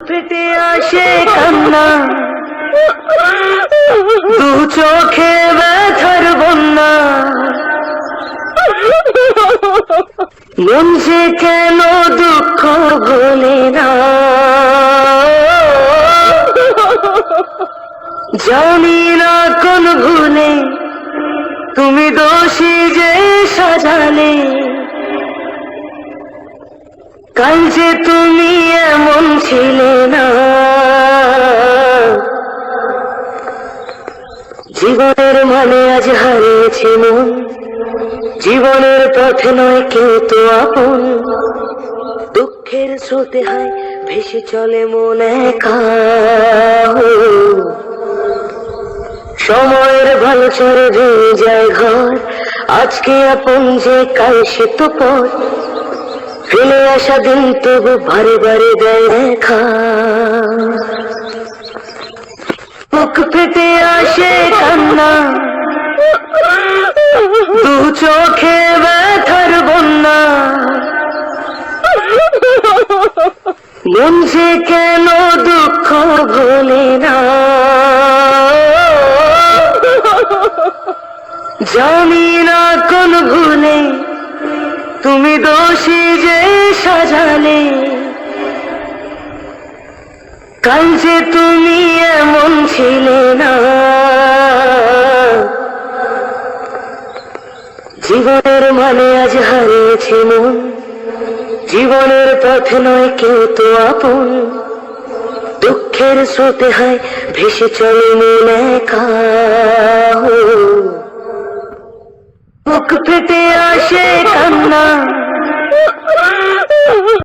ফেটে আসে কান্না, দু চোখে ব্যথার বন্যা, মন যে কেন দুঃখ ভোলে না, জানি না কোন ভুলে তুমি দোষী যে সাজালে, কাল যে তুমি এমন ছিলে না। জীবনের মানে আজ হারিয়েছি মন, জীবনের পথে নয় কেউ তো আপন, দুঃখের স্রোতে হায় ভেসে চলে মন একা। সময়ের ভালো চরে ভেঙে যায় ঘর, আজকে আপন যে কাল সে তো পর, ফেলে আসা দিন তবু বারে বারে দেয় দেখা। বুক ফেটে আসে কান্না, দু চোখে ব্যথার বন্যা, মন যে কেন দুঃখ ভোলে না, জানি না কোন ভুলে তুমি দোষী যে সাজালে, কাল যে তুমি এমন ছিলে না। জীবনের মানে আজ হারিয়েছি মন, জীবনের পথে নয় কেউ তো আপন, দুঃখের স্রোতে হায় ভেসে চলে মন একা। বুক ফেটে আসে কান্না,